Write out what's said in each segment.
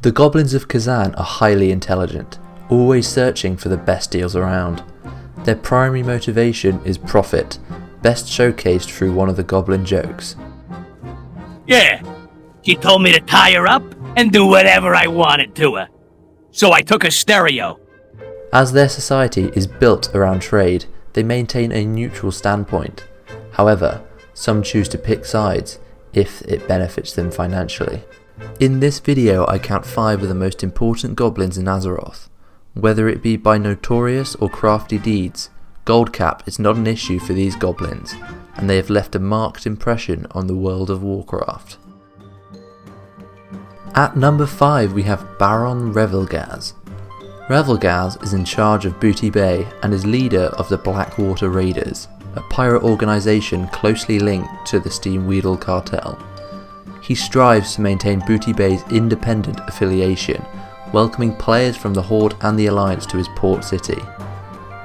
The goblins of Kazan are highly intelligent, always searching for the best deals around. Their primary motivation is profit, best showcased through one of the goblin jokes. Yeah, she told me to tie her up and do whatever I wanted to her. So I took a stereo. As their society is built around trade, they maintain a neutral standpoint. However, some choose to pick sides if it benefits them financially. In this video I count 5 of the most important goblins in Azeroth. Whether it be by notorious or crafty deeds, gold cap is not an issue for these goblins, and they have left a marked impression on the World of Warcraft. At number 5 we have Baron REVILGAZ. REVILGAZ is in charge of Booty Bay and is leader of the Blackwater Raiders, a pirate organisation closely linked to the Steamweedle cartel. He strives to maintain Booty Bay's independent affiliation, welcoming players from the Horde and the Alliance to his port city.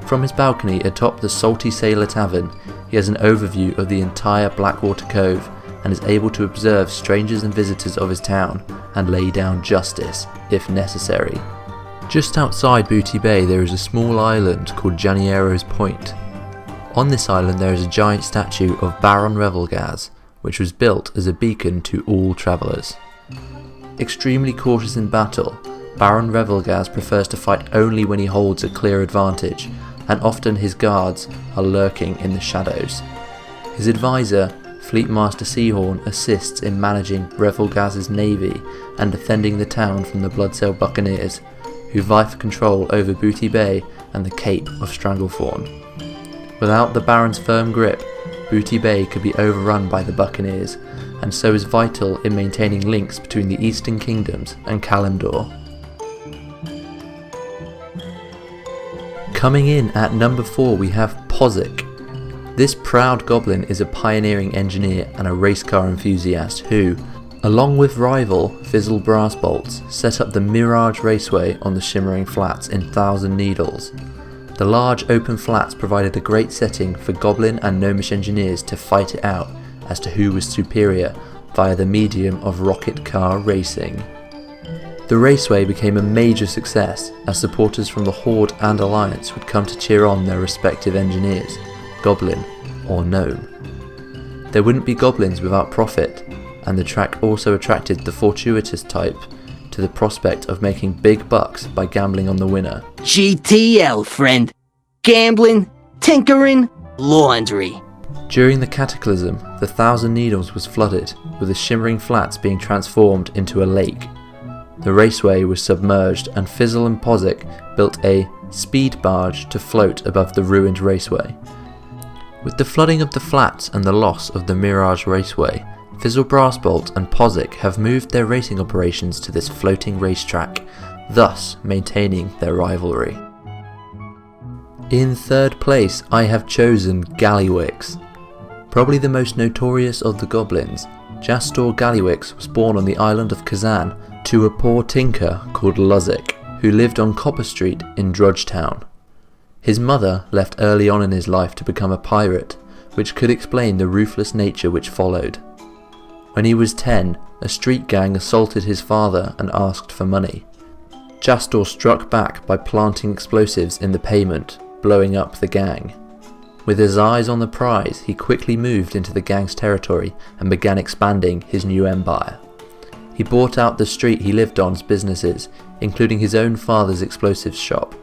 From his balcony atop the Salty Sailor Tavern, he has an overview of the entire Blackwater Cove and is able to observe strangers and visitors of his town and lay down justice, if necessary. Just outside Booty Bay there is a small island called Janiero's Point. On this island there is a giant statue of Baron REVILGAZ, which was built as a beacon to all travellers. Extremely cautious in battle, Baron REVILGAZ prefers to fight only when he holds a clear advantage, and often his guards are lurking in the shadows. His advisor, Fleet Master Seahorn, assists in managing REVILGAZ's navy and defending the town from the Bloodsail Buccaneers, who vie for control over Booty Bay and the Cape of Stranglethorn. Without the Baron's firm grip, Booty Bay could be overrun by the Buccaneers, and so is vital in maintaining links between the Eastern Kingdoms and Kalimdor. Coming in at number 4 we have Pozic. This proud goblin is a pioneering engineer and a race car enthusiast who, along with rival Fizzle Brassbolts, set up the Mirage Raceway on the Shimmering Flats in Thousand Needles. The large open flats provided a great setting for goblin and gnomish engineers to fight it out as to who was superior via the medium of rocket car racing. The raceway became a major success as supporters from the Horde and Alliance would come to cheer on their respective engineers, goblin or gnome. There wouldn't be goblins without profit, and the track also attracted the fortuitous type to the prospect of making big bucks by gambling on the winner. GTL, friend. Gambling, tinkering, laundry. During the Cataclysm, the Thousand Needles was flooded, with the Shimmering Flats being transformed into a lake. The raceway was submerged and Fizzle and Pozic built a speed barge to float above the ruined raceway. With the flooding of the flats and the loss of the Mirage Raceway, Fizzle Brassbolt and Pozic have moved their racing operations to this floating racetrack, thus maintaining their rivalry. In third place I have chosen Gallywix. Probably the most notorious of the goblins, Jastor Gallywix was born on the island of Kazan to a poor tinker called Luzik, who lived on Copper Street in Drudgetown. His mother left early on in his life to become a pirate, which could explain the ruthless nature which followed. When he was 10, a street gang assaulted his father and asked for money. Jastor struck back by planting explosives in the pavement, blowing up the gang. With his eyes on the prize, he quickly moved into the gang's territory and began expanding his new empire. He bought out the street he lived on's businesses, including his own father's explosives shop.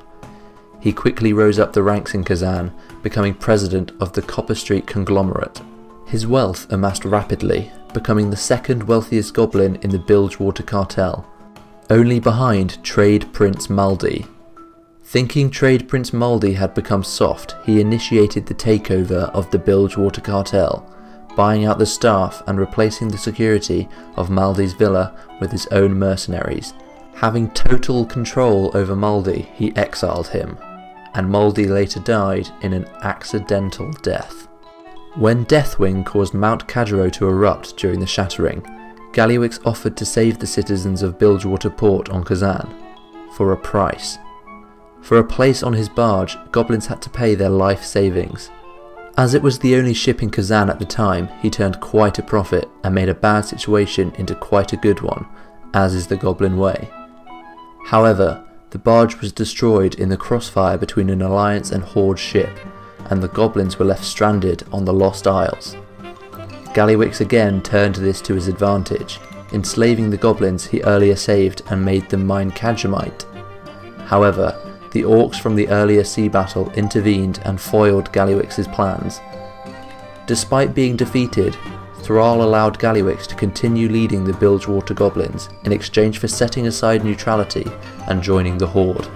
He quickly rose up the ranks in Kazan, becoming president of the Copper Street conglomerate. His wealth amassed rapidly, becoming the second wealthiest goblin in the Bilgewater cartel, only behind Trade Prince Maldi. Thinking Trade Prince Maldi had become soft, he initiated the takeover of the Bilgewater cartel, buying out the staff and replacing the security of Maldi's villa with his own mercenaries. Having total control over Maldi, he exiled him, and Maldi later died in an accidental death. When Deathwing caused Mount Kajaro to erupt during the Shattering, Gallywix offered to save the citizens of Bilgewater Port on Kazan, for a price. For a place on his barge, goblins had to pay their life savings. As it was the only ship in Kazan at the time, he turned quite a profit and made a bad situation into quite a good one, as is the goblin way. However, the barge was destroyed in the crossfire between an Alliance and Horde ship, and the Goblins were left stranded on the Lost Isles. Gallywix again turned this to his advantage, enslaving the Goblins he earlier saved and made them mine Khajiit. However, the orcs from the earlier sea battle intervened and foiled Gallywix's plans. Despite being defeated, Thrall allowed Gallywix to continue leading the Bilgewater Goblins in exchange for setting aside neutrality and joining the Horde.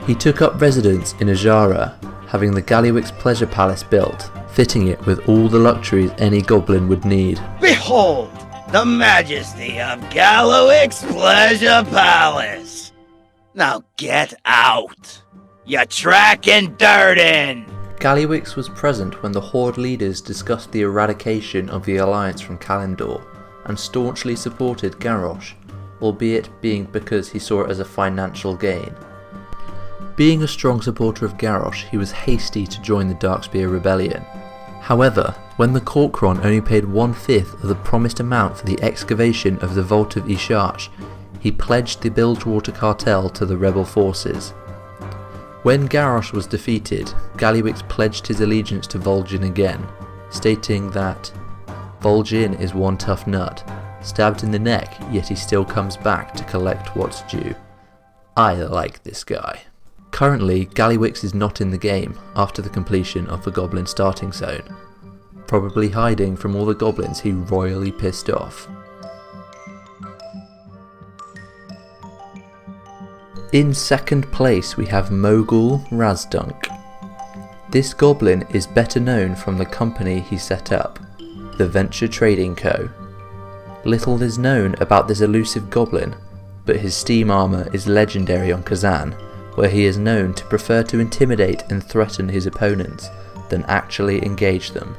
He took up residence in Ajara, having the Gallywix Pleasure Palace built, fitting it with all the luxuries any goblin would need. Behold, the majesty of Gallywix Pleasure Palace! Now get out! You're tracking dirt in! Gallywix was present when the Horde leaders discussed the eradication of the Alliance from Kalimdor, and staunchly supported Garrosh, albeit being because he saw it as a financial gain. Being a strong supporter of Garrosh, he was hasty to join the Darkspear Rebellion. However, when the Kor'kron only paid 1/5 of the promised amount for the excavation of the Vault of Ishach, he pledged the Bilgewater Cartel to the rebel forces. When Garrosh was defeated, Gallywix pledged his allegiance to Vol'jin again, stating that Vol'jin is one tough nut, stabbed in the neck, yet he still comes back to collect what's due. I like this guy. Currently, Gallywix is not in the game after the completion of the Goblin starting zone, probably hiding from all the goblins he royally pissed off. In second place we have MOGUL RAZDUNK. This goblin is better known from the company he set up, the Venture Trading Co. Little is known about this elusive goblin, but his steam armour is legendary on Kazan, where he is known to prefer to intimidate and threaten his opponents than actually engage them.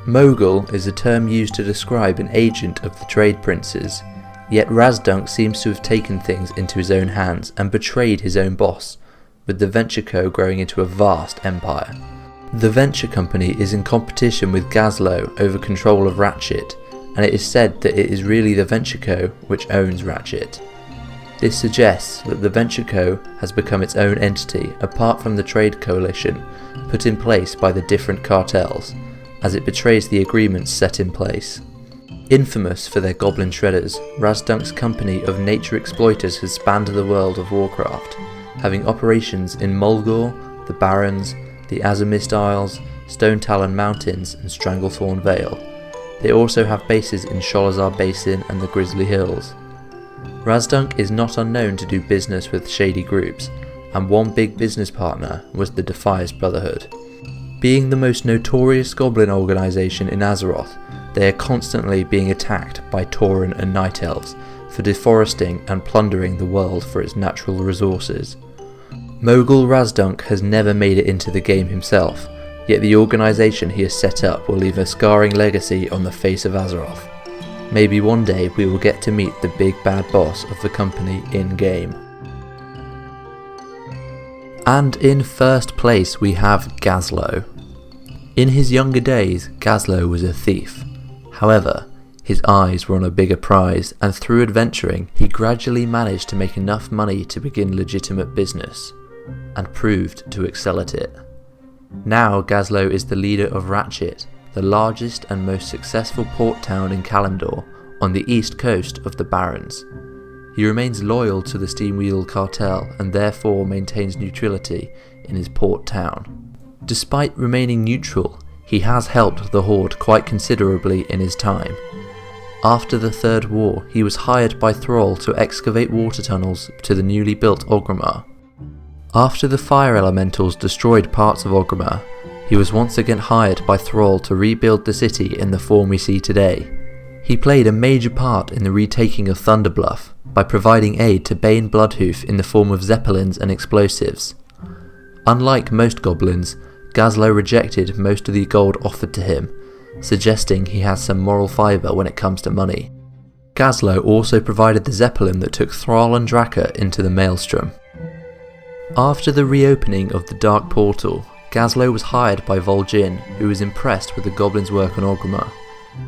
Mogul is a term used to describe an agent of the trade princes, yet RAZDUNK seems to have taken things into his own hands and betrayed his own boss, with the Venture Co growing into a vast empire. The Venture Company is in competition with GAZLOWE over control of Ratchet, and it is said that it is really the Venture Co which owns Ratchet. This suggests that the Venture Co has become its own entity apart from the trade coalition put in place by the different cartels, as it betrays the agreements set in place. Infamous for their goblin shredders, RAZDUNK's company of nature exploiters has spanned the World of Warcraft, having operations in Mulgore, the Barrens, the Azamist Isles, Stone Talon Mountains and Stranglethorn Vale. They also have bases in Sholazar Basin and the Grizzly Hills. RAZDUNK is not unknown to do business with shady groups, and one big business partner was the Defias Brotherhood. Being the most notorious goblin organisation in Azeroth, they are constantly being attacked by Tauren and Night Elves for deforesting and plundering the world for its natural resources. MOGUL RAZDUNK has never made it into the game himself, yet the organisation he has set up will leave a scarring legacy on the face of Azeroth. Maybe one day we will get to meet the big bad boss of the company in-game. And in first place we have GAZLOWE. In his younger days, GAZLOWE was a thief. However, his eyes were on a bigger prize, and through adventuring he gradually managed to make enough money to begin legitimate business, and proved to excel at it. Now GAZLOWE is the leader of Ratchet, the largest and most successful port town in Kalimdor, on the east coast of the Barrens. He remains loyal to the Steamwheel cartel and therefore maintains neutrality in his port town. Despite remaining neutral, he has helped the Horde quite considerably in his time. After the Third War, he was hired by Thrall to excavate water tunnels to the newly built Orgrimmar. After the Fire Elementals destroyed parts of Orgrimmar, he was once again hired by Thrall to rebuild the city in the form we see today. He played a major part in the retaking of Thunderbluff by providing aid to Bane Bloodhoof in the form of zeppelins and explosives. Unlike most goblins, GAZLOWE rejected most of the gold offered to him, suggesting he has some moral fibre when it comes to money. GAZLOWE also provided the zeppelin that took Thrall and Draka into the Maelstrom. After the reopening of the Dark Portal, GAZLOWE was hired by Vol'jin, who was impressed with the goblins' work on Orgrimmar.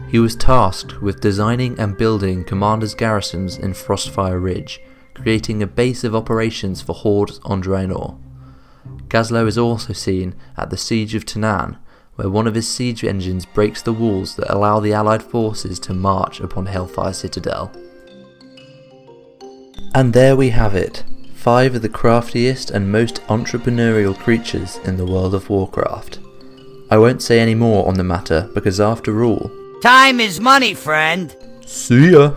He was tasked with designing and building commanders' garrisons in Frostfire Ridge, creating a base of operations for hordes on Draenor. GAZLOWE is also seen at the Siege of Tanaan, where one of his siege engines breaks the walls that allow the allied forces to march upon Hellfire Citadel. And there we have it, 5 of the craftiest and most entrepreneurial creatures in the World of Warcraft. I won't say any more on the matter because after all, Time is money, friend. see ya!